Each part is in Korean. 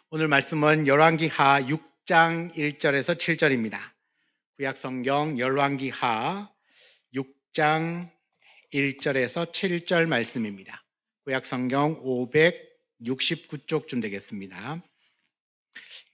오늘 말씀은 열왕기하 6장 1절에서 7절입니다. 구약성경 열왕기하 6장 1절에서 7절 말씀입니다. 구약성경 569쪽쯤 되겠습니다.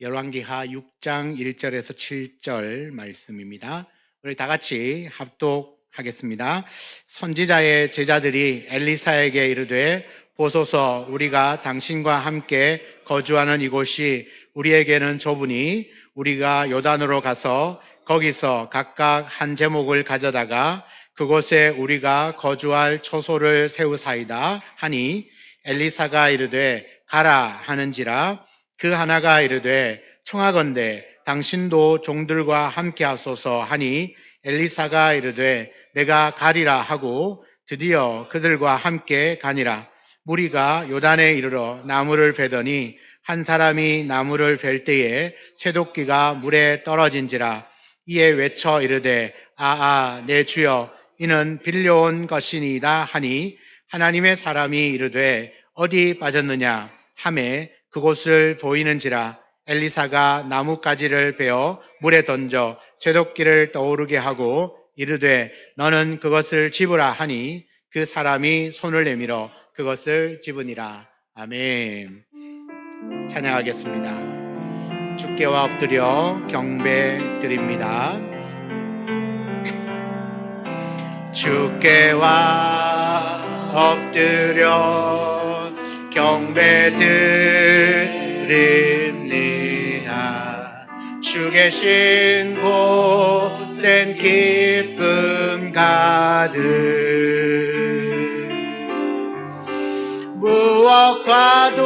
열왕기하 6장 1절에서 7절 말씀입니다. 우리 다 같이 합독하겠습니다. 선지자의 제자들이 엘리사에게 이르되 보소서, 우리가 당신과 함께 거주하는 이곳이 우리에게는 좁으니 우리가 요단으로 가서 거기서 각각 한 제목을 가져다가 그곳에 우리가 거주할 처소를 세우사이다 하니, 엘리사가 이르되 가라 하는지라. 그 하나가 이르되 청하건대 당신도 종들과 함께 하소서 하니, 엘리사가 이르되 내가 가리라 하고 드디어 그들과 함께 가니라. 무리가 요단에 이르러 나무를 베더니 한 사람이 나무를 벨 때에 쇠도끼가 물에 떨어진지라. 이에 외쳐 이르되 내 주여, 이는 빌려온 것이니이다 하니, 하나님의 사람이 이르되 어디 빠졌느냐 하매 그곳을 보이는지라. 엘리사가 나뭇가지를 베어 물에 던져 쇠도끼를 떠오르게 하고 이르되 너는 그것을 집으라 하니, 그 사람이 손을 내밀어 그것을 집으니라. 아멘. 찬양하겠습니다. 주께와 엎드려 경배 드립니다. 주께와 엎드려 경배 드립니다. 주 계신 곳엔 기쁨 가득, 무엇과도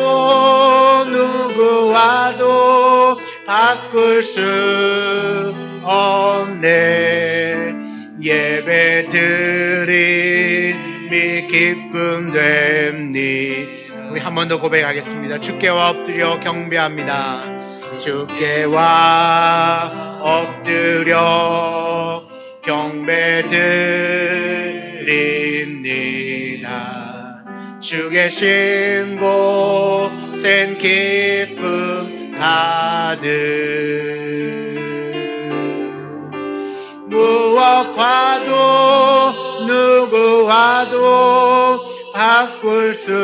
누구와도 바꿀 수 없네. 예배드림이 기쁨 됩니. 우리 한 번 더 고백하겠습니다. 주께와 엎드려 경배합니다. 주께와 엎드려 경배 드립니다. 주 계신 곳엔 기쁨 가득, 무엇과도 누구와도 바꿀 수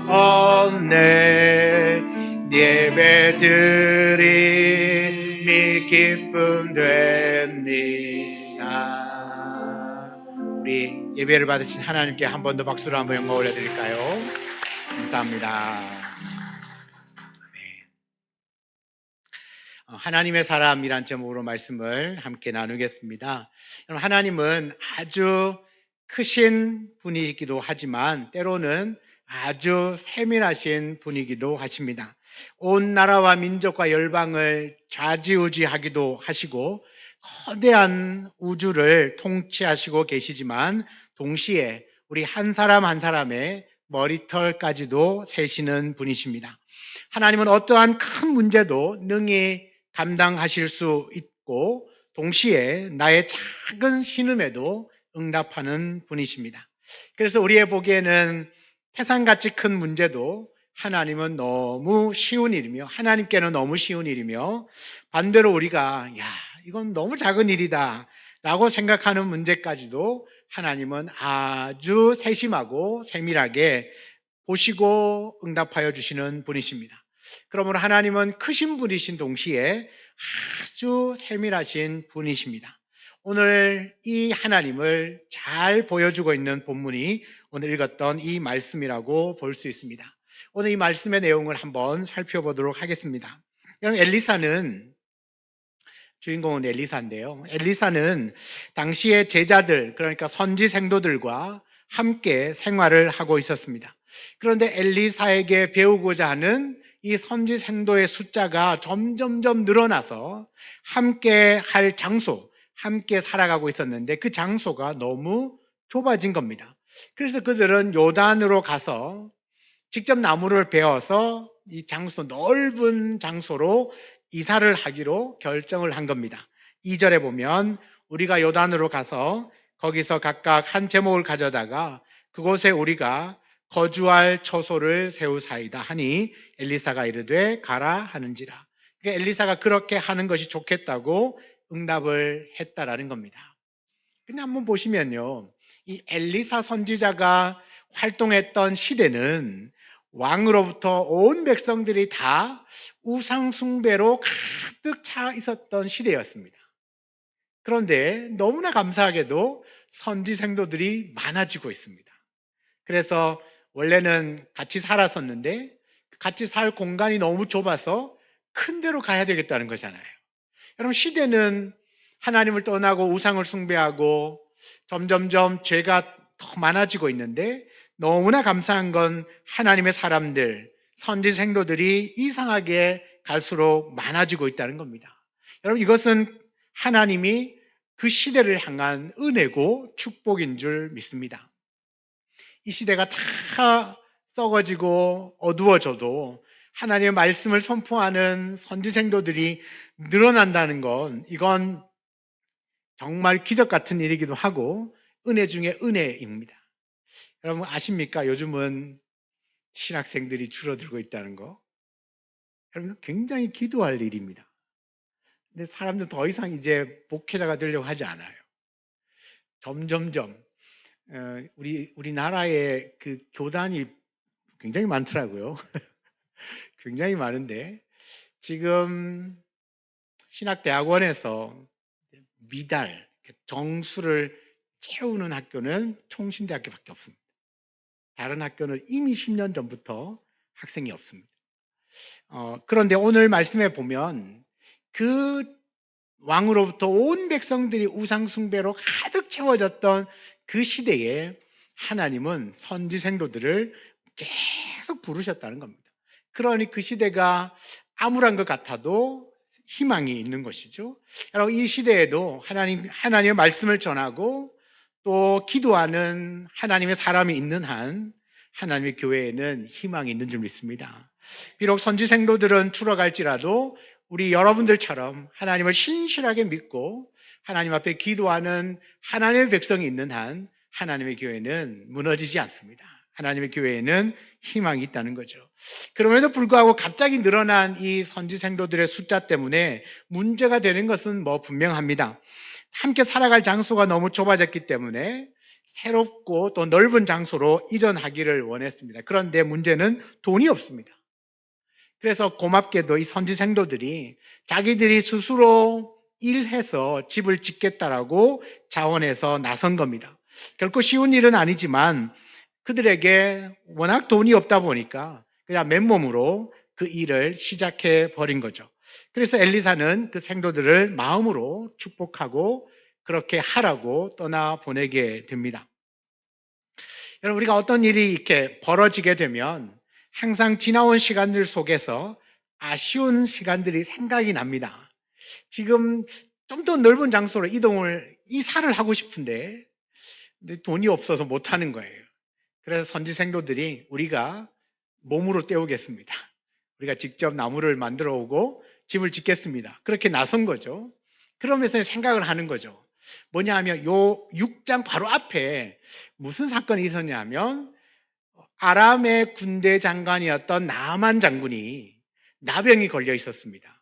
없네. 예배드림이 기쁨 됩니다. 우리 예배를 받으신 하나님께 한 번 더 박수로 한번 영광 올려드릴까요? 감사합니다. 하나님의 사람이란 제목으로 말씀을 함께 나누겠습니다. 하나님은 아주 크신 분이기도 하지만 때로는 아주 세밀하신 분이기도 하십니다. 온 나라와 민족과 열방을 좌지우지하기도 하시고 거대한 우주를 통치하시고 계시지만 동시에 우리 한 사람 한 사람의 머리털까지도 세시는 분이십니다. 하나님은 어떠한 큰 문제도 능히 감당하실 수 있고 동시에 나의 작은 신음에도 응답하는 분이십니다. 그래서 우리의 보기에는 태산같이 큰 문제도 하나님은 너무 쉬운 일이며, 하나님께는 너무 쉬운 일이며, 반대로 우리가 이건 너무 작은 일이다 라고 생각하는 문제까지도 하나님은 아주 세심하고 세밀하게 보시고 응답하여 주시는 분이십니다. 그러므로 하나님은 크신 분이신 동시에 아주 세밀하신 분이십니다. 오늘 이 하나님을 잘 보여주고 있는 본문이 오늘 읽었던 이 말씀이라고 볼 수 있습니다. 오늘 이 말씀의 내용을 한번 살펴보도록 하겠습니다. 그럼 주인공은 엘리사인데요. 엘리사는 당시의 제자들, 그러니까 선지 생도들과 함께 생활을 하고 있었습니다. 그런데 엘리사에게 배우고자 하는 이 선지 생도의 숫자가 점점점 늘어나서 함께 할 장소, 함께 살아가고 있었는데 그 장소가 너무 좁아진 겁니다. 그래서 그들은 요단으로 가서 직접 나무를 베어서 이 장소, 넓은 장소로 이사를 하기로 결정을 한 겁니다. 2절에 보면 우리가 요단으로 가서 거기서 각각 한 제목을 가져다가 그곳에 우리가 거주할 처소를 세우사이다 하니 엘리사가 이르되 가라 하는지라. 그러니까 엘리사가 그렇게 하는 것이 좋겠다고 응답을 했다라는 겁니다. 근데 한번 보시면요, 이 엘리사 선지자가 활동했던 시대는 왕으로부터 온 백성들이 다 우상 숭배로 가득 차 있었던 시대였습니다. 그런데 너무나 감사하게도 선지 생도들이 많아지고 있습니다. 그래서 원래는 같이 살았었는데 같이 살 공간이 너무 좁아서 큰 데로 가야 되겠다는 거잖아요. 여러분, 시대는 하나님을 떠나고 우상을 숭배하고 점점점 죄가 더 많아지고 있는데, 너무나 감사한 건 하나님의 사람들, 선지 생도들이 이상하게 갈수록 많아지고 있다는 겁니다. 여러분, 이것은 하나님이 그 시대를 향한 은혜고 축복인 줄 믿습니다. 이 시대가 다 썩어지고 어두워져도 하나님의 말씀을 선포하는 선지생도들이 늘어난다는 건, 이건 정말 기적 같은 일이기도 하고 은혜 중에 은혜입니다. 여러분 아십니까? 요즘은 신학생들이 줄어들고 있다는 거. 여러분, 굉장히 기도할 일입니다. 근데 사람들 더 이상 이제 목회자가 되려고 하지 않아요. 점점점 우리나라의 그 교단이 굉장히 많더라고요. 굉장히 많은데, 지금 신학대학원에서 미달 정수를 채우는 학교는 총신대학교밖에 없습니다. 다른 학교는 이미 10년 전부터 학생이 없습니다. 그런데 오늘 말씀에 보면 그 왕으로부터 온 백성들이 우상 숭배로 가득 채워졌던 그 시대에 하나님은 선지 생도들을 계속 부르셨다는 겁니다. 그러니 그 시대가 암울한 것 같아도 희망이 있는 것이죠. 여러분, 이 시대에도 하나님의 말씀을 전하고 또 기도하는 하나님의 사람이 있는 한 하나님의 교회에는 희망이 있는 줄 믿습니다. 비록 선지 생도들은 줄어갈지라도 우리 여러분들처럼 하나님을 신실하게 믿고 하나님 앞에 기도하는 하나님의 백성이 있는 한 하나님의 교회는 무너지지 않습니다. 하나님의 교회에는 희망이 있다는 거죠. 그럼에도 불구하고 갑자기 늘어난 이 선지 생도들의 숫자 때문에 문제가 되는 것은 분명합니다. 함께 살아갈 장소가 너무 좁아졌기 때문에 새롭고 또 넓은 장소로 이전하기를 원했습니다. 그런데 문제는 돈이 없습니다. 그래서 고맙게도 이 선지 생도들이 자기들이 스스로 일해서 집을 짓겠다라고 자원해서 나선 겁니다. 결코 쉬운 일은 아니지만 그들에게 워낙 돈이 없다 보니까 그냥 맨몸으로 그 일을 시작해 버린 거죠. 그래서 엘리사는 그 생도들을 마음으로 축복하고 그렇게 하라고 떠나 보내게 됩니다. 여러분, 우리가 어떤 일이 이렇게 벌어지게 되면 항상 지나온 시간들 속에서 아쉬운 시간들이 생각이 납니다. 지금 좀 더 넓은 장소로 이사를 하고 싶은데 돈이 없어서 못 하는 거예요. 그래서 선지 생도들이 우리가 몸으로 때우겠습니다. 우리가 직접 나무를 만들어 오고 집을 짓겠습니다. 그렇게 나선 거죠. 그러면서 생각을 하는 거죠. 뭐냐 하면 요 6장 바로 앞에 무슨 사건이 있었냐면 아람의 군대 장관이었던 나아만 장군이 나병이 걸려 있었습니다.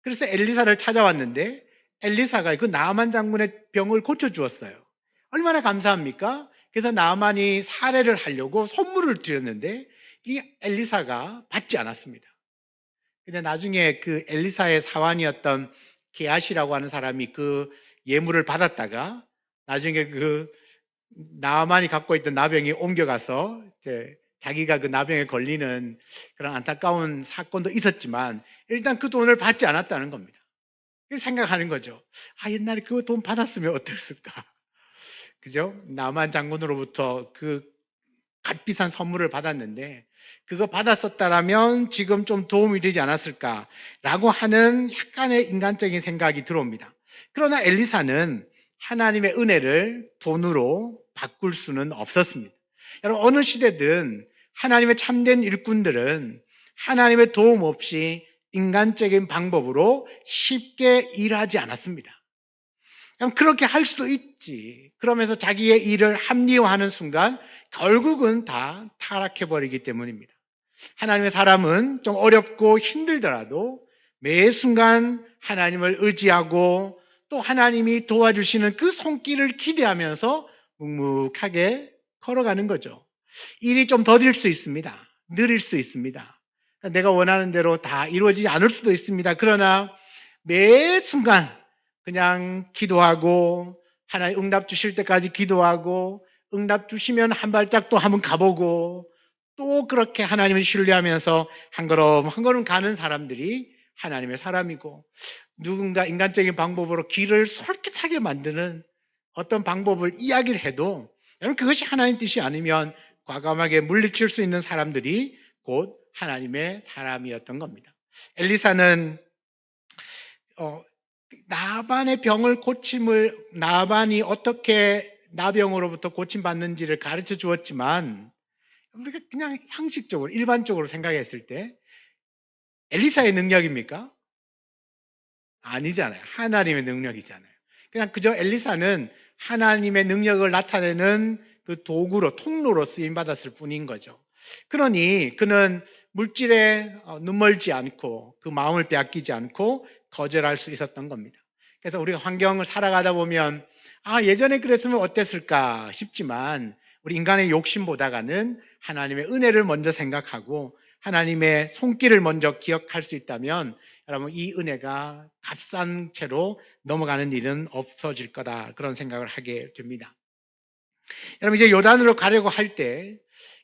그래서 엘리사를 찾아왔는데 엘리사가 그 나아만 장군의 병을 고쳐주었어요. 얼마나 감사합니까? 그래서 나아만이 사례를 하려고 선물을 드렸는데 이 엘리사가 받지 않았습니다. 근데 나중에 그 엘리사의 사환이었던 게하시라고 하는 사람이 그 예물을 받았다가 나중에 그 나아만이 갖고 있던 나병이 옮겨가서 이제 자기가 그 나병에 걸리는 그런 안타까운 사건도 있었지만 일단 그 돈을 받지 않았다는 겁니다. 생각하는 거죠. 옛날에 그 돈 받았으면 어땠을까? 그죠? 나만 장군으로부터 그 값비싼 선물을 받았는데 그거 받았었다라면 지금 좀 도움이 되지 않았을까라고 하는 약간의 인간적인 생각이 들어옵니다. 그러나 엘리사는 하나님의 은혜를 돈으로 바꿀 수는 없었습니다. 여러분, 어느 시대든 하나님의 참된 일꾼들은 하나님의 도움 없이 인간적인 방법으로 쉽게 일하지 않았습니다. 그냥 그렇게 할 수도 있지. 그러면서 자기의 일을 합리화하는 순간 결국은 다 타락해버리기 때문입니다. 하나님의 사람은 좀 어렵고 힘들더라도 매 순간 하나님을 의지하고 또 하나님이 도와주시는 그 손길을 기대하면서 묵묵하게 걸어가는 거죠. 일이 좀 더딜 수 있습니다. 느릴 수 있습니다. 내가 원하는 대로 다 이루어지지 않을 수도 있습니다. 그러나 매 순간 그냥 기도하고 하나님 응답 주실 때까지 기도하고 응답 주시면 한 발짝 또 한번 가보고 또 그렇게 하나님을 신뢰하면서 한 걸음 한 걸음 가는 사람들이 하나님의 사람이고, 누군가 인간적인 방법으로 길을 솔깃하게 만드는 어떤 방법을 이야기를 해도 여러분 그것이 하나님 뜻이 아니면 과감하게 물리칠 수 있는 사람들이 곧 하나님의 사람이었던 겁니다. 엘리사는 나반의 병을 나반이 어떻게 나병으로부터 고침받는지를 가르쳐 주었지만, 우리가 그냥 상식적으로 일반적으로 생각했을 때 엘리사의 능력입니까? 아니잖아요. 하나님의 능력이잖아요. 그냥 그저 엘리사는 하나님의 능력을 나타내는 그 도구로, 통로로 쓰임받았을 뿐인 거죠. 그러니 그는 물질에 눈멀지 않고 그 마음을 빼앗기지 않고 거절할 수 있었던 겁니다. 그래서 우리가 환경을 살아가다 보면 예전에 그랬으면 어땠을까 싶지만 우리 인간의 욕심보다는 하나님의 은혜를 먼저 생각하고 하나님의 손길을 먼저 기억할 수 있다면 여러분 이 은혜가 값싼 채로 넘어가는 일은 없어질 거다, 그런 생각을 하게 됩니다. 여러분 이제 요단으로 가려고 할 때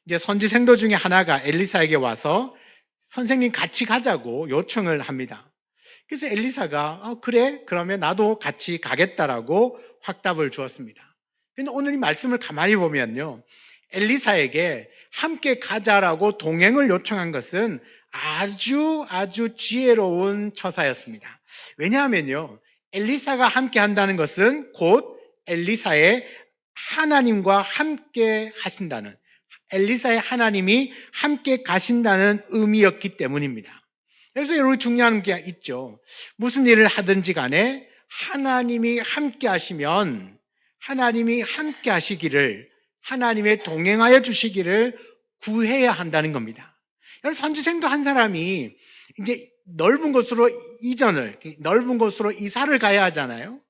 이제 선지생도 중에 하나가 엘리사에게 와서 선생님 같이 가자고 요청을 합니다. 그래서 엘리사가 그래 그러면 나도 같이 가겠다라고 확답을 주었습니다. 근데 오늘 이 말씀을 가만히 보면요, 엘리사에게 함께 가자라고 동행을 요청한 것은 아주 지혜로운 처사였습니다. 왜냐하면요, 엘리사가 함께 한다는 것은 곧 엘리사의 하나님과 함께 하신다는, 엘리사의 하나님이 함께 가신다는 의미였기 때문입니다. 그래서 여러분 중요한 게 있죠. 무슨 일을 하든지 간에 하나님이 함께 하시면 하나님이 함께 하시기를, 하나님의 동행하여 주시기를 구해야 한다는 겁니다. 여러분 선지생도 한 사람이 이제 넓은 곳으로 이사를 가야 하잖아요.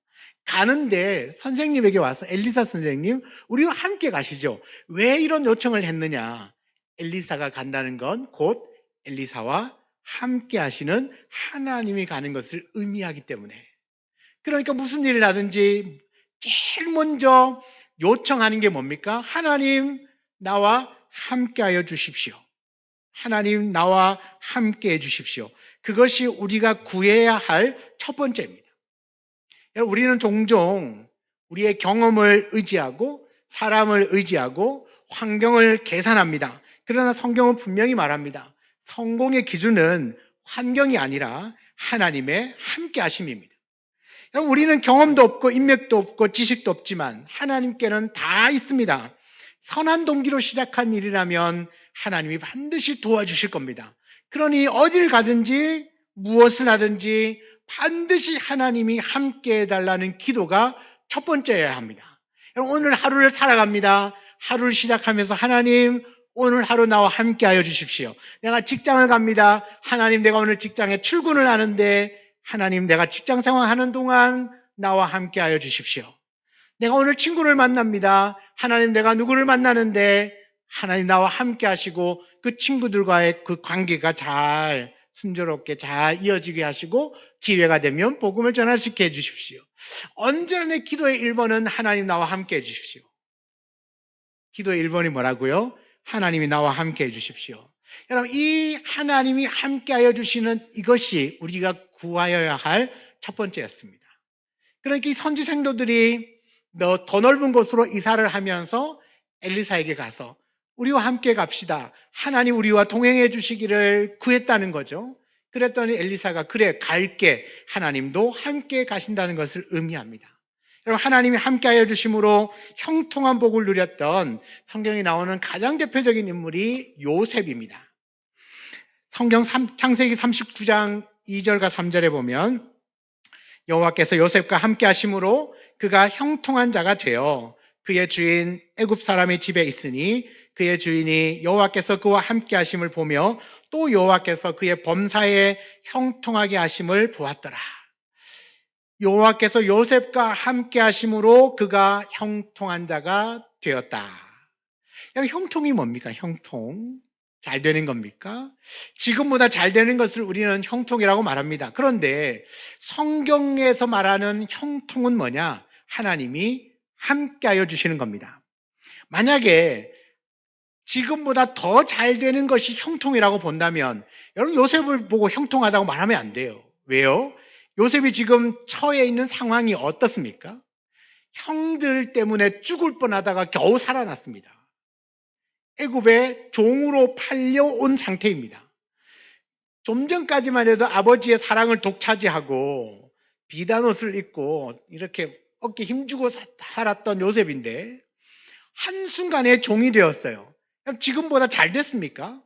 가는데 선생님에게 와서 엘리사 선생님 우리와 함께 가시죠. 왜 이런 요청을 했느냐? 엘리사가 간다는 건 곧 엘리사와 함께 하시는 하나님이 가는 것을 의미하기 때문에. 그러니까 무슨 일을 하든지 제일 먼저 요청하는 게 뭡니까? 하나님 나와 함께 하여 주십시오. 하나님 나와 함께 해 주십시오. 그것이 우리가 구해야 할 첫 번째입니다. 우리는 종종 우리의 경험을 의지하고 사람을 의지하고 환경을 계산합니다. 그러나 성경은 분명히 말합니다. 성공의 기준은 환경이 아니라 하나님의 함께 하심입니다. 우리는 경험도 없고 인맥도 없고 지식도 없지만 하나님께는 다 있습니다. 선한 동기로 시작한 일이라면 하나님이 반드시 도와주실 겁니다. 그러니 어딜 가든지 무엇을 하든지 반드시 하나님이 함께 해달라는 기도가 첫 번째여야 합니다. 오늘 하루를 살아갑니다. 하루를 시작하면서 하나님 오늘 하루 나와 함께 하여 주십시오. 내가 직장을 갑니다. 하나님 내가 오늘 직장에 출근을 하는데 하나님 내가 직장 생활하는 동안 나와 함께 하여 주십시오. 내가 오늘 친구를 만납니다. 하나님 내가 누구를 만나는데 하나님 나와 함께 하시고 그 친구들과의 그 관계가 잘 순조롭게 잘 이어지게 하시고 기회가 되면 복음을 전할 수 있게 해주십시오. 언제나 내 기도의 1번은 하나님 나와 함께 해주십시오. 기도의 1번이 뭐라고요? 하나님이 나와 함께 해주십시오. 여러분 이 하나님이 함께 하여 주시는 이것이 우리가 구하여야 할 첫 번째였습니다. 그러니까 이 선지 생도들이 더 넓은 곳으로 이사를 하면서 엘리사에게 가서 우리와 함께 갑시다. 하나님 우리와 동행해 주시기를 구했다는 거죠. 그랬더니 엘리사가 그래 갈게, 하나님도 함께 가신다는 것을 의미합니다. 여러분 하나님이 함께하여 주심으로 형통한 복을 누렸던 성경에 나오는 가장 대표적인 인물이 요셉입니다. 성경 창세기 39장 2절과 3절에 보면 여호와께서 요셉과 함께 하심으로 그가 형통한 자가 되어 그의 주인 애굽 사람의 집에 있으니 그의 주인이 여호와께서 그와 함께 하심을 보며 또 여호와께서 그의 범사에 형통하게 하심을 보았더라. 여호와께서 요셉과 함께 하심으로 그가 형통한 자가 되었다. 형통이 뭡니까? 형통. 잘 되는 겁니까? 지금보다 잘 되는 것을 우리는 형통이라고 말합니다. 그런데 성경에서 말하는 형통은 뭐냐? 하나님이 함께하여 주시는 겁니다. 만약에 지금보다 더 잘 되는 것이 형통이라고 본다면 여러분 요셉을 보고 형통하다고 말하면 안 돼요. 왜요? 요셉이 지금 처해 있는 상황이 어떻습니까? 형들 때문에 죽을 뻔하다가 겨우 살아났습니다. 애굽에 종으로 팔려온 상태입니다. 좀 전까지만 해도 아버지의 사랑을 독차지하고 비단옷을 입고 이렇게 어깨 힘주고 살았던 요셉인데 한순간에 종이 되었어요. 지금보다 잘 됐습니까?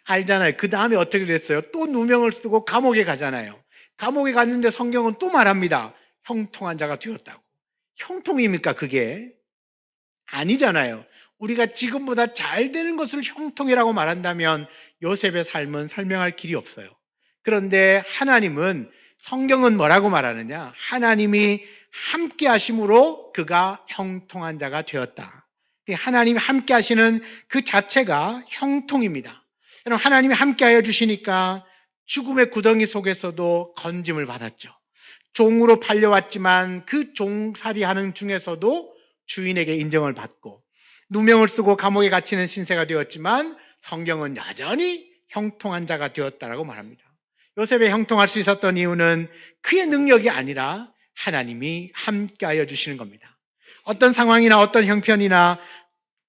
알잖아요. 그 다음에 어떻게 됐어요? 또 누명을 쓰고 감옥에 가잖아요. 감옥에 갔는데 성경은 또 말합니다. 형통한 자가 되었다고. 형통입니까 그게? 아니잖아요. 우리가 지금보다 잘 되는 것을 형통이라고 말한다면 요셉의 삶은 설명할 길이 없어요. 그런데 하나님은 성경은 뭐라고 말하느냐? 하나님이 함께 하심으로 그가 형통한 자가 되었다. 하나님이 함께 하시는 그 자체가 형통입니다. 여러분 하나님이 함께 하여 주시니까 죽음의 구덩이 속에서도 건짐을 받았죠. 종으로 팔려왔지만 그 종살이하는 중에서도 주인에게 인정을 받고 누명을 쓰고 감옥에 갇히는 신세가 되었지만 성경은 여전히 형통한 자가 되었다라고 말합니다. 요셉이 형통할 수 있었던 이유는 그의 능력이 아니라 하나님이 함께하여 주시는 겁니다. 어떤 상황이나 어떤 형편이나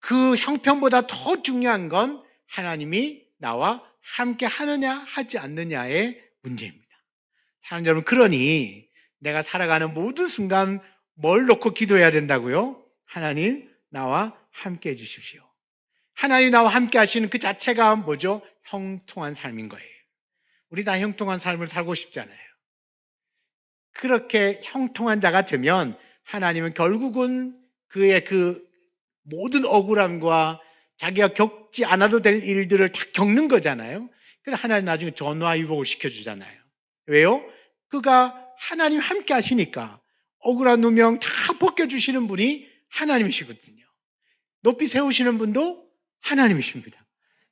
그 형편보다 더 중요한 건 하나님이 나와 함께 하느냐 하지 않느냐의 문제입니다. 사랑하는 여러분, 그러니 내가 살아가는 모든 순간 뭘 놓고 기도해야 된다고요? 하나님 나와 함께 해주십시오. 하나님 나와 함께 하시는 그 자체가 뭐죠? 형통한 삶인 거예요. 우리 다 형통한 삶을 살고 싶잖아요. 그렇게 형통한 자가 되면 하나님은 결국은 그의 그 모든 억울함과 자기가 겪지 않아도 될 일들을 다 겪는 거잖아요. 그래서 하나님 나중에 전화위복을 시켜주잖아요. 왜요? 그가 하나님 함께 하시니까 억울한 누명 다 벗겨주시는 분이 하나님이시거든요. 높이 세우시는 분도 하나님이십니다.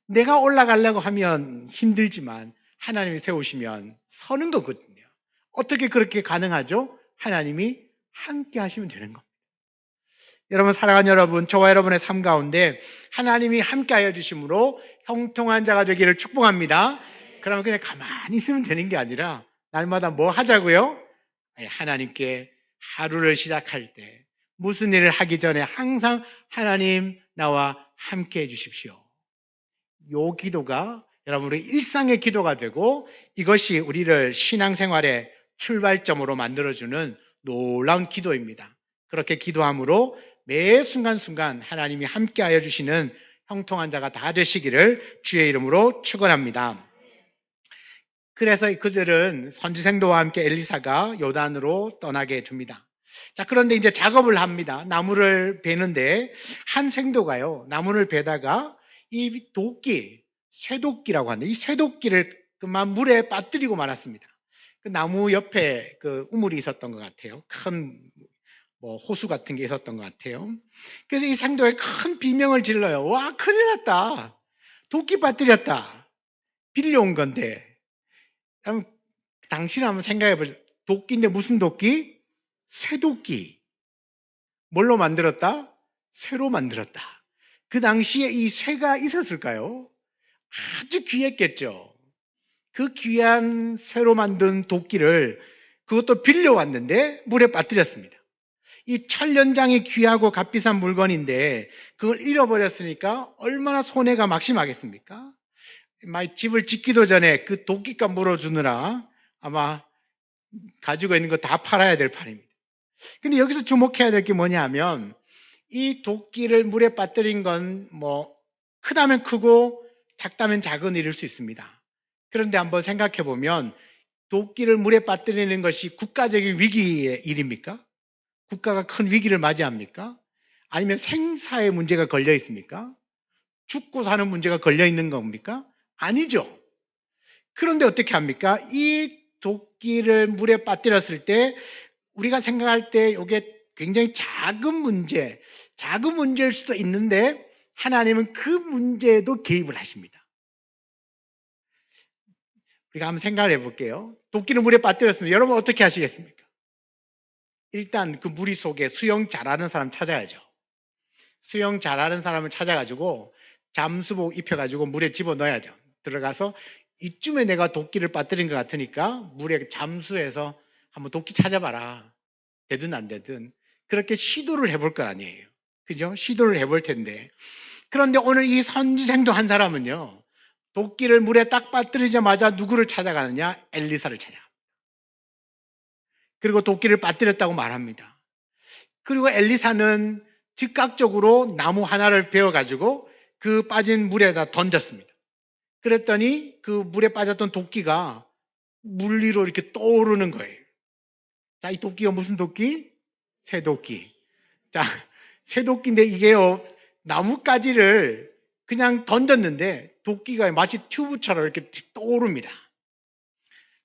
내가 올라가려고 하면 힘들지만 하나님이 세우시면 서는 거거든요. 어떻게 그렇게 가능하죠? 하나님이 함께 하시면 되는 겁니다. 여러분, 사랑하는 여러분, 저와 여러분의 삶 가운데 하나님이 함께 하여 주심으로 형통한 자가 되기를 축복합니다. 그러면 그냥 가만히 있으면 되는 게 아니라 날마다 뭐 하자고요? 하나님께 하루를 시작할 때 무슨 일을 하기 전에 항상 하나님 나와 함께 해 주십시오. 요 기도가 여러분의 일상의 기도가 되고 이것이 우리를 신앙생활의 출발점으로 만들어주는 놀라운 기도입니다. 그렇게 기도함으로 매 순간순간 하나님이 함께하여 주시는 형통한 자가 다 되시기를 주의 이름으로 축원합니다. 그래서 그들은 선지생도와 함께 엘리사가 요단으로 떠나게 됩니다. 자, 그런데 이제 작업을 합니다. 나무를 베는데 한 생도가요, 나무를 베다가 이 도끼, 쇠도끼라고 하는데 이 쇠도끼를 그만 물에 빠뜨리고 말았습니다. 그 나무 옆에 그 우물이 있었던 것 같아요. 큰 호수 같은 게 있었던 것 같아요. 그래서 이 생도에 큰 비명을 질러요. 와, 큰일 났다. 도끼 빠뜨렸다. 빌려온 건데. 당신 한번 생각해 보세요. 도끼인데 무슨 도끼? 쇠도끼. 뭘로 만들었다? 쇠로 만들었다. 그 당시에 이 쇠가 있었을까요? 아주 귀했겠죠. 그 귀한 쇠로 만든 도끼를 그것도 빌려왔는데 물에 빠뜨렸습니다. 이 철연장이 귀하고 값비싼 물건인데 그걸 잃어버렸으니까 얼마나 손해가 막심하겠습니까? 집을 짓기도 전에 그 도끼값 물어주느라 아마 가지고 있는 거 다 팔아야 될 판입니다. 근데 여기서 주목해야 될 게 뭐냐 하면 이 도끼를 물에 빠뜨린 건 크다면 크고 작다면 작은 일일 수 있습니다. 그런데 한번 생각해 보면 도끼를 물에 빠뜨리는 것이 국가적인 위기의 일입니까? 국가가 큰 위기를 맞이합니까? 아니면 생사의 문제가 걸려 있습니까? 죽고 사는 문제가 걸려 있는 겁니까? 아니죠. 그런데 어떻게 합니까? 이 도끼를 물에 빠뜨렸을 때 우리가 생각할 때 이게 굉장히 작은 문제일 수도 있는데 하나님은 그 문제에도 개입을 하십니다. 우리가 한번 생각을 해볼게요. 도끼를 물에 빠뜨렸으면 여러분 어떻게 하시겠습니까? 일단 그 무리 속에 수영 잘하는 사람 찾아야죠. 수영 잘하는 사람을 찾아가지고 잠수복 입혀가지고 물에 집어넣어야죠. 들어가서 이쯤에 내가 도끼를 빠뜨린 것 같으니까 물에 잠수해서 한번 도끼 찾아봐라. 되든 안 되든 그렇게 시도를 해볼 거 아니에요. 그죠? 시도를 해볼 텐데. 그런데 오늘 이 선지생도 한 사람은요. 도끼를 물에 딱 빠뜨리자마자 누구를 찾아가느냐? 엘리사를 찾아갑니다. 그리고 도끼를 빠뜨렸다고 말합니다. 그리고 엘리사는 즉각적으로 나무 하나를 베어가지고 그 빠진 물에다 던졌습니다. 그랬더니 그 물에 빠졌던 도끼가 물 위로 이렇게 떠오르는 거예요. 자, 이 도끼가 무슨 도끼? 새도끼. 자, 새도끼인데 이게요, 나뭇가지를 그냥 던졌는데 도끼가 마치 튜브처럼 이렇게 떠오릅니다.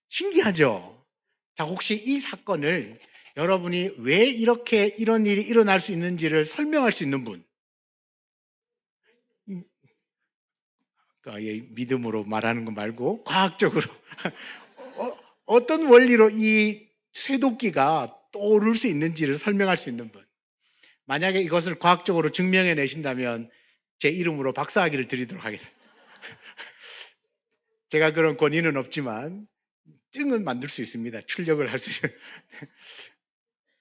신기하죠? 자, 혹시 이 사건을 여러분이 왜 이렇게 이런 일이 일어날 수 있는지를 설명할 수 있는 분? 믿음으로 말하는 거 말고 과학적으로 어떤 원리로 이 쇠도끼가 떠오를 수 있는지를 설명할 수 있는 분. 만약에 이것을 과학적으로 증명해 내신다면 제 이름으로 박사학위를 드리도록 하겠습니다. 제가 그런 권위는 없지만 증은 만들 수 있습니다. 출력을 할 수 있어요.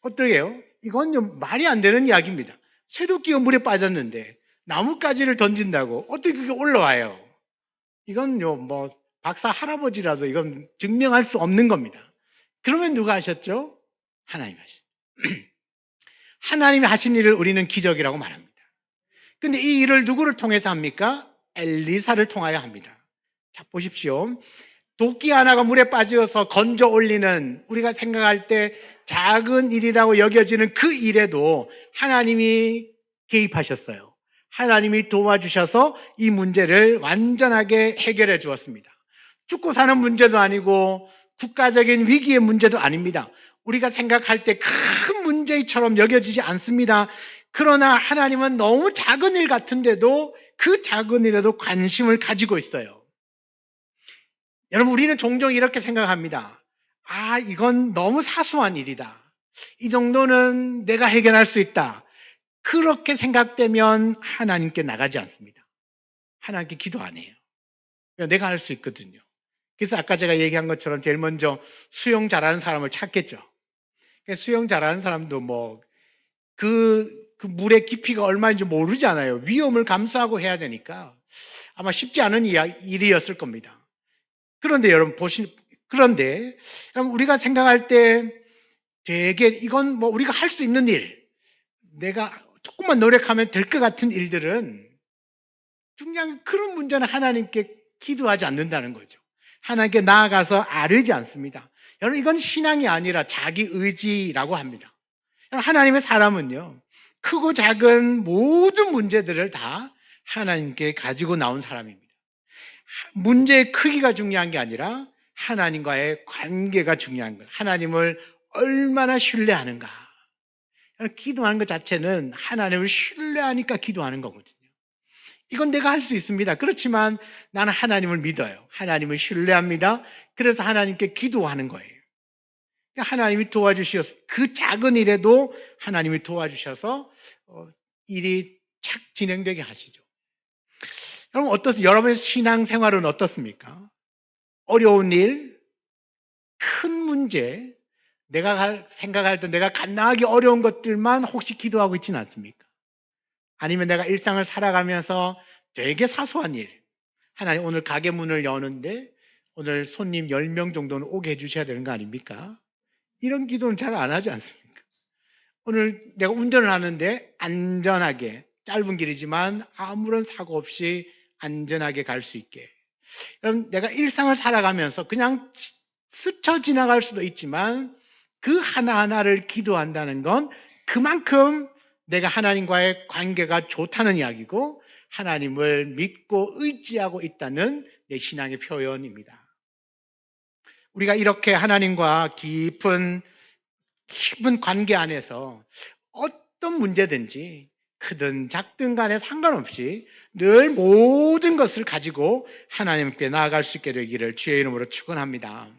어떠게요? 이건 말이 안 되는 이야기입니다. 쇠도끼가 물에 빠졌는데 나뭇가지를 던진다고 어떻게 그게 올라와요? 이건요, 뭐 박사 할아버지라도 이건 증명할 수 없는 겁니다. 그러면 누가 하셨죠? 하나님 하셨죠. 하나님이 하신 일을 우리는 기적이라고 말합니다. 근데 이 일을 누구를 통해서 합니까? 엘리사를 통하여 합니다. 자, 보십시오. 도끼 하나가 물에 빠져서 건져 올리는 우리가 생각할 때 작은 일이라고 여겨지는 그 일에도 하나님이 개입하셨어요. 하나님이 도와주셔서 이 문제를 완전하게 해결해 주었습니다. 죽고 사는 문제도 아니고 국가적인 위기의 문제도 아닙니다. 우리가 생각할 때 큰 문제처럼 여겨지지 않습니다. 그러나 하나님은 너무 작은 일 같은데도 그 작은 일에도 관심을 가지고 있어요. 여러분, 우리는 종종 이렇게 생각합니다. 아, 이건 너무 사소한 일이다. 이 정도는 내가 해결할 수 있다. 그렇게 생각되면 하나님께 나가지 않습니다. 하나님께 기도 안 해요. 내가 할 수 있거든요. 그래서 아까 제가 얘기한 것처럼 제일 먼저 수영 잘하는 사람을 찾겠죠. 수영 잘하는 사람도 그 물의 깊이가 얼마인지 모르잖아요. 위험을 감수하고 해야 되니까 아마 쉽지 않은 일이었을 겁니다. 그런데 여러분 그런데 우리가 생각할 때 되게 이건 우리가 할 수 있는 일, 내가 조금만 노력하면 될 것 같은 일들은 중요한 그런 문제는 하나님께 기도하지 않는다는 거죠. 하나님께 나아가서 아뢰지 않습니다. 여러분, 이건 신앙이 아니라 자기 의지라고 합니다. 하나님의 사람은요, 크고 작은 모든 문제들을 다 하나님께 가지고 나온 사람입니다. 문제의 크기가 중요한 게 아니라 하나님과의 관계가 중요한 거예요. 하나님을 얼마나 신뢰하는가. 기도하는 것 자체는 하나님을 신뢰하니까 기도하는 거거든요. 이건 내가 할 수 있습니다. 그렇지만 나는 하나님을 믿어요. 하나님을 신뢰합니다. 그래서 하나님께 기도하는 거예요. 하나님이 도와주셔서 그 작은 일에도 하나님이 도와주셔서 일이 착 진행되게 하시죠. 여러분, 어떻습니까? 여러분의 신앙생활은 어떻습니까? 어려운 일, 큰 문제, 내가 생각할 때 내가 감당하기 어려운 것들만 혹시 기도하고 있지는 않습니까? 아니면 내가 일상을 살아가면서 되게 사소한 일, 하나님 오늘 가게 문을 여는데 오늘 손님 10명 정도는 오게 해주셔야 되는 거 아닙니까? 이런 기도는 잘 안 하지 않습니까? 오늘 내가 운전을 하는데 안전하게, 짧은 길이지만 아무런 사고 없이 안전하게 갈 수 있게. 그럼 내가 일상을 살아가면서 그냥 스쳐 지나갈 수도 있지만 그 하나하나를 기도한다는 건 그만큼 내가 하나님과의 관계가 좋다는 이야기고 하나님을 믿고 의지하고 있다는 내 신앙의 표현입니다. 우리가 이렇게 하나님과 깊은 관계 안에서 어떤 문제든지 크든 작든 간에 상관없이 늘 모든 것을 가지고 하나님께 나아갈 수 있게 되기를 주의 이름으로 축원합니다.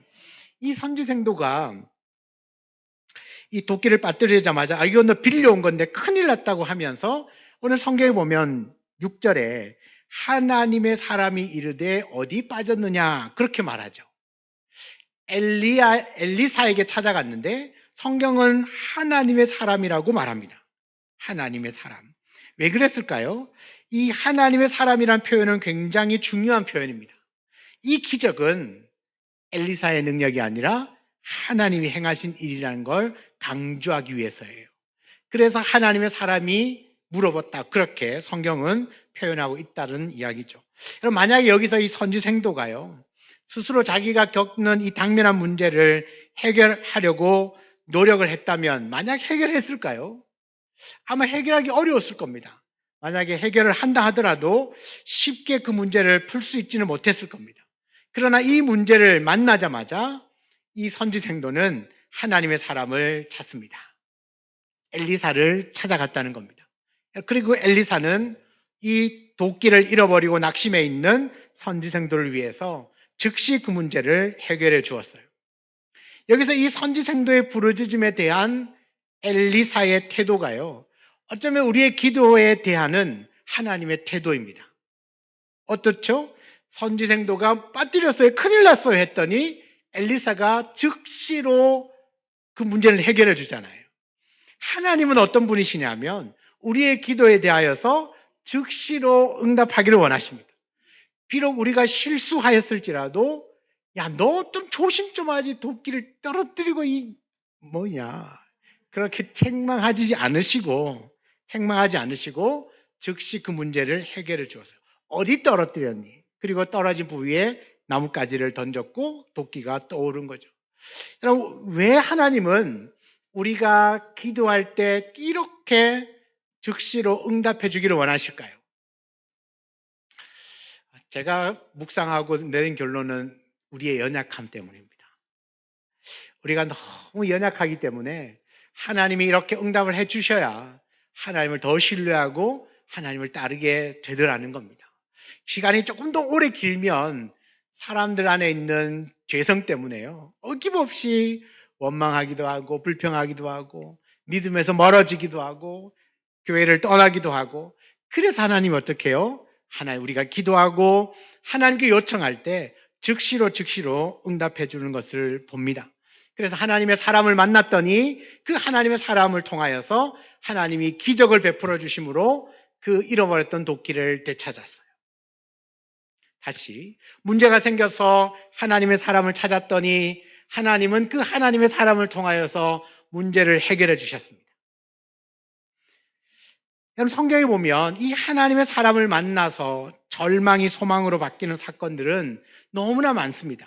이 선지생도가 이 도끼를 빠뜨리자마자 이건 너 빌려온 건데 큰일 났다고 하면서 오늘 성경에 보면 6절에 하나님의 사람이 이르되 어디 빠졌느냐 그렇게 말하죠. 엘리사에게 찾아갔는데 성경은 하나님의 사람이라고 말합니다. 하나님의 사람. 왜 그랬을까요? 이 하나님의 사람이란 표현은 굉장히 중요한 표현입니다. 이 기적은 엘리사의 능력이 아니라 하나님이 행하신 일이라는 걸 강조하기 위해서예요. 그래서 하나님의 사람이 물어봤다. 그렇게 성경은 표현하고 있다는 이야기죠. 그럼 만약에 여기서 이 선지생도가요, 스스로 자기가 겪는 이 당면한 문제를 해결하려고 노력을 했다면 만약 해결했을까요? 아마 해결하기 어려웠을 겁니다. 만약에 해결을 한다 하더라도 쉽게 그 문제를 풀 수 있지는 못했을 겁니다. 그러나 이 문제를 만나자마자 이 선지생도는 하나님의 사람을 찾습니다. 엘리사를 찾아갔다는 겁니다. 그리고 엘리사는 이 도끼를 잃어버리고 낙심해 있는 선지생도를 위해서 즉시 그 문제를 해결해 주었어요. 여기서 이 선지생도의 부르짖음에 대한 엘리사의 태도가요, 어쩌면 우리의 기도에 대한 하나님의 태도입니다. 어떻죠? 선지생도가 빠뜨렸어요. 큰일 났어요 했더니 엘리사가 즉시로 그 문제를 해결해 주잖아요. 하나님은 어떤 분이시냐면 우리의 기도에 대하여서 즉시로 응답하기를 원하십니다. 비록 우리가 실수하였을지라도 야, 너 좀 조심 좀 하지. 도끼를 떨어뜨리고 그렇게 책망하지 않으시고 즉시 그 문제를 해결해 주었어요. 어디 떨어뜨렸니? 그리고 떨어진 부위에 나뭇가지를 던졌고 도끼가 떠오른 거죠. 여러분, 왜 하나님은 우리가 기도할 때 이렇게 즉시로 응답해 주기를 원하실까요? 제가 묵상하고 내린 결론은 우리의 연약함 때문입니다. 우리가 너무 연약하기 때문에 하나님이 이렇게 응답을 해 주셔야 하나님을 더 신뢰하고 하나님을 따르게 되더라는 겁니다. 시간이 조금 더 오래 길면 사람들 안에 있는 죄성 때문에요, 어김없이 원망하기도 하고 불평하기도 하고 믿음에서 멀어지기도 하고 교회를 떠나기도 하고, 그래서 하나님 어떻게 해요? 하나님 우리가 기도하고 하나님께 요청할 때 즉시로 응답해 주는 것을 봅니다. 그래서 하나님의 사람을 만났더니 그 하나님의 사람을 통하여서 하나님이 기적을 베풀어 주심으로 그 잃어버렸던 도끼를 되찾았어요. 다시 문제가 생겨서 하나님의 사람을 찾았더니 하나님은 그 하나님의 사람을 통하여서 문제를 해결해 주셨습니다. 여러분, 성경에 보면 이 하나님의 사람을 만나서 절망이 소망으로 바뀌는 사건들은 너무나 많습니다.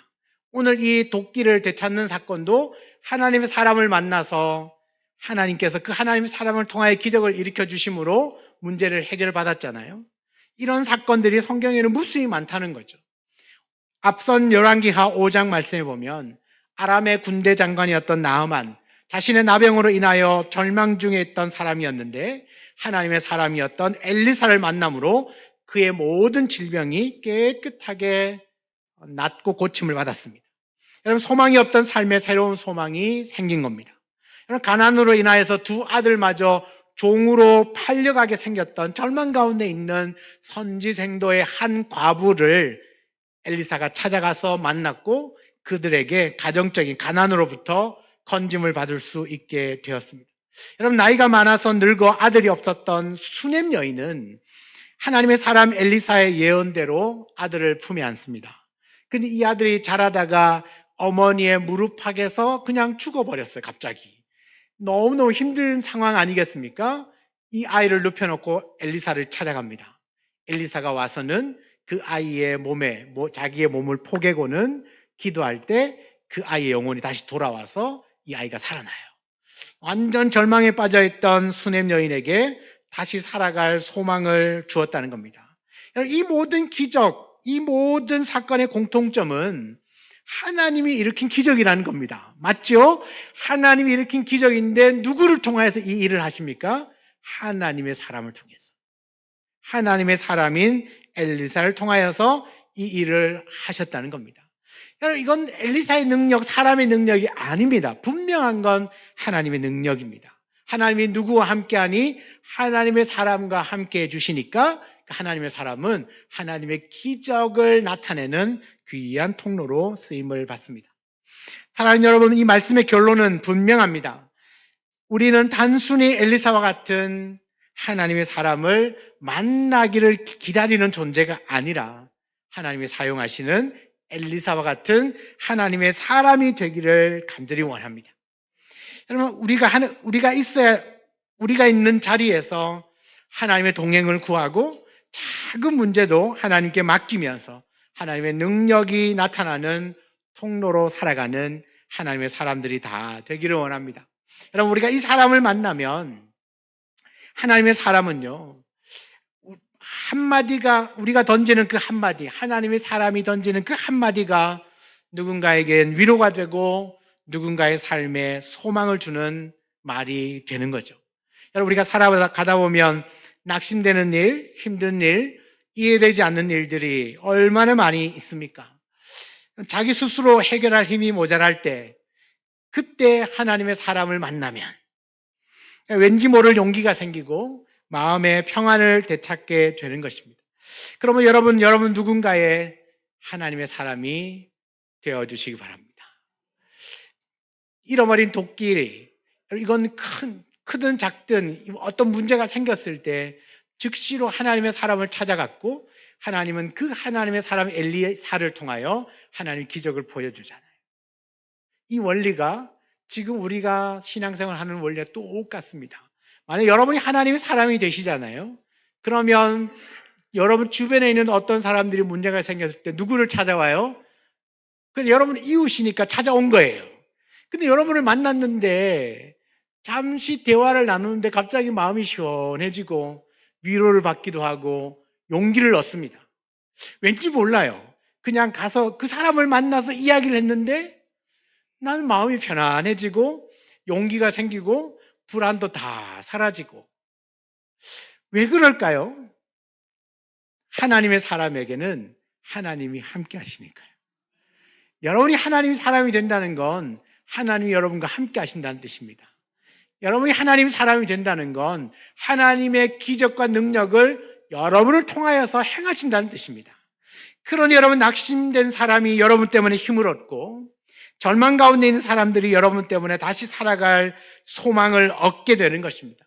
오늘 이 도끼를 되찾는 사건도 하나님의 사람을 만나서 하나님께서 그 하나님의 사람을 통하여 기적을 일으켜 주심으로 문제를 해결받았잖아요. 이런 사건들이 성경에는 무수히 많다는 거죠. 앞선 열왕기하 5장 말씀에 보면 아람의 군대 장관이었던 나아만, 자신의 나병으로 인하여 절망 중에 있던 사람이었는데 하나님의 사람이었던 엘리사를 만남으로 그의 모든 질병이 깨끗하게 낫고 고침을 받았습니다. 여러분, 소망이 없던 삶에 새로운 소망이 생긴 겁니다. 여러분, 가난으로 인하여서 두 아들마저 종으로 팔려가게 생겼던 절망 가운데 있는 선지생도의 한 과부를 엘리사가 찾아가서 만났고 그들에게 가정적인 가난으로부터 건짐을 받을 수 있게 되었습니다. 여러분, 나이가 많아서 늙어 아들이 없었던 수넴 여인은 하나님의 사람 엘리사의 예언대로 아들을 품에 안습니다. 그런데 이 아들이 자라다가 어머니의 무릎팍에서 그냥 죽어버렸어요. 갑자기. 너무너무 힘든 상황 아니겠습니까? 이 아이를 눕혀놓고 엘리사를 찾아갑니다. 엘리사가 와서는 그 아이의 몸에 자기의 몸을 포개고는 기도할 때 그 아이의 영혼이 다시 돌아와서 이 아이가 살아나요. 완전 절망에 빠져있던 수넴 여인에게 다시 살아갈 소망을 주었다는 겁니다. 이 모든 기적, 이 모든 사건의 공통점은 하나님이 일으킨 기적이라는 겁니다. 맞죠? 하나님이 일으킨 기적인데 누구를 통해서 이 일을 하십니까? 하나님의 사람을 통해서. 하나님의 사람인 엘리사를 통하여서 이 일을 하셨다는 겁니다. 여러분, 이건 엘리사의 능력, 사람의 능력이 아닙니다. 분명한 건 하나님의 능력입니다. 하나님이 누구와 함께하니 하나님의 사람과 함께 해주시니까 하나님의 사람은 하나님의 기적을 나타내는 귀한 통로로 쓰임을 받습니다. 사랑하는 여러분, 이 말씀의 결론은 분명합니다. 우리는 단순히 엘리사와 같은 하나님의 사람을 만나기를 기다리는 존재가 아니라 하나님이 사용하시는 엘리사와 같은 하나님의 사람이 되기를 간절히 원합니다. 여러분, 우리가 있는 자리에서 하나님의 동행을 구하고 작은 문제도 하나님께 맡기면서 하나님의 능력이 나타나는 통로로 살아가는 하나님의 사람들이 다 되기를 원합니다. 여러분, 우리가 이 사람을 만나면 하나님의 사람은요, 한마디가, 우리가 던지는 그 한마디, 하나님의 사람이 던지는 그 한마디가 누군가에겐 위로가 되고 누군가의 삶에 소망을 주는 말이 되는 거죠. 여러분, 우리가 살아가다 보면 낙심되는 일, 힘든 일, 이해되지 않는 일들이 얼마나 많이 있습니까? 자기 스스로 해결할 힘이 모자랄 때, 그때 하나님의 사람을 만나면 왠지 모를 용기가 생기고 마음의 평안을 되찾게 되는 것입니다. 그러면 여러분 누군가의 하나님의 사람이 되어주시기 바랍니다. 잃어버린 도끼, 이건 크든 작든 어떤 문제가 생겼을 때 즉시로 하나님의 사람을 찾아갔고 하나님은 그 하나님의 사람 엘리사를 통하여 하나님의 기적을 보여주잖아요. 이 원리가 지금 우리가 신앙생활 하는 원리와 똑같습니다. 만약 여러분이 하나님의 사람이 되시잖아요. 그러면 여러분 주변에 있는 어떤 사람들이 문제가 생겼을 때 누구를 찾아와요? 그래서 여러분 이웃이니까 찾아온 거예요. 근데 여러분을 만났는데 잠시 대화를 나누는데 갑자기 마음이 시원해지고 위로를 받기도 하고 용기를 얻습니다. 왠지 몰라요. 그냥 가서 그 사람을 만나서 이야기를 했는데 나는 마음이 편안해지고 용기가 생기고 불안도 다 사라지고. 왜 그럴까요? 하나님의 사람에게는 하나님이 함께 하시니까요. 여러분이 하나님의 사람이 된다는 건 하나님이 여러분과 함께 하신다는 뜻입니다. 여러분이 하나님의 사람이 된다는 건 하나님의 기적과 능력을 여러분을 통하여서 행하신다는 뜻입니다. 그러니 여러분, 낙심된 사람이 여러분 때문에 힘을 얻고 절망 가운데 있는 사람들이 여러분 때문에 다시 살아갈 소망을 얻게 되는 것입니다.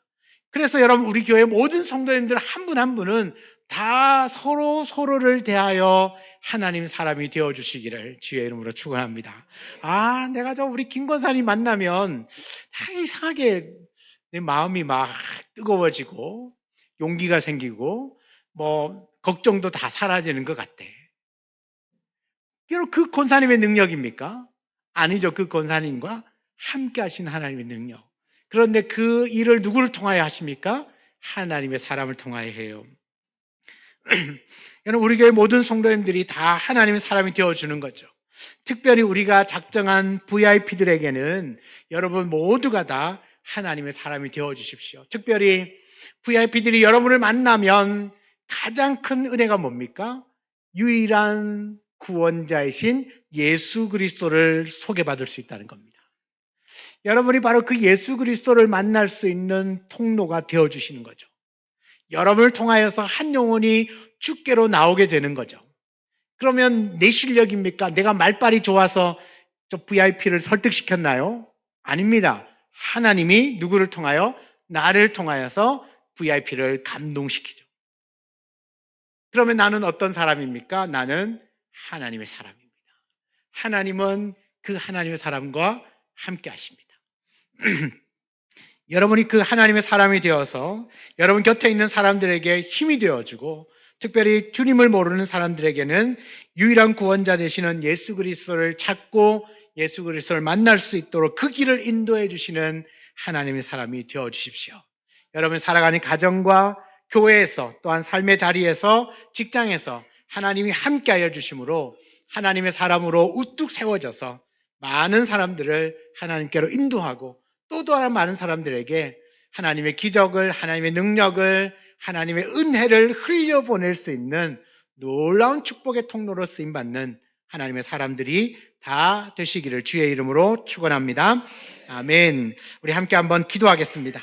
그래서 여러분, 우리 교회 모든 성도님들 한 분 한 분은 다 서로를 대하여 하나님 사람이 되어주시기를 주의 이름으로 축원합니다. 내가 우리 김권사님 만나면 다 이상하게 내 마음이 막 뜨거워지고 용기가 생기고 걱정도 다 사라지는 것 같대. 여러분, 그 권사님의 능력입니까? 아니죠. 그 권사님과 함께 하신 하나님의 능력. 그런데 그 일을 누구를 통하여 하십니까? 하나님의 사람을 통하여 해요. 여러분, 우리 교회 모든 성도님들이 다 하나님의 사람이 되어주는 거죠. 특별히 우리가 작정한 VIP들에게는 여러분 모두가 다 하나님의 사람이 되어주십시오. 특별히 VIP들이 여러분을 만나면 가장 큰 은혜가 뭡니까? 유일한 구원자이신 예수 그리스도를 소개받을 수 있다는 겁니다. 여러분이 바로 그 예수 그리스도를 만날 수 있는 통로가 되어주시는 거죠. 여러분을 통하여서 한 영혼이 주께로 나오게 되는 거죠. 그러면 내 실력입니까? 내가 말빨이 좋아서 저 VIP를 설득시켰나요? 아닙니다. 하나님이 누구를 통하여? 나를 통하여서 VIP를 감동시키죠. 그러면 나는 어떤 사람입니까? 나는 하나님의 사람입니다. 하나님은 그 하나님의 사람과 함께 하십니다. 여러분이 그 하나님의 사람이 되어서 여러분 곁에 있는 사람들에게 힘이 되어주고 특별히 주님을 모르는 사람들에게는 유일한 구원자 되시는 예수 그리스도를 찾고 예수 그리스도를 만날 수 있도록 그 길을 인도해 주시는 하나님의 사람이 되어 주십시오. 여러분 살아가는 가정과 교회에서 또한 삶의 자리에서 직장에서 하나님이 함께하여 주심으로 하나님의 사람으로 우뚝 세워져서 많은 사람들을 하나님께로 인도하고 또 다른 많은 사람들에게 하나님의 기적을, 하나님의 능력을, 하나님의 은혜를 흘려보낼 수 있는 놀라운 축복의 통로로 쓰임받는 하나님의 사람들이 다 되시기를 주의 이름으로 축원합니다. 아멘. 우리 함께 한번 기도하겠습니다.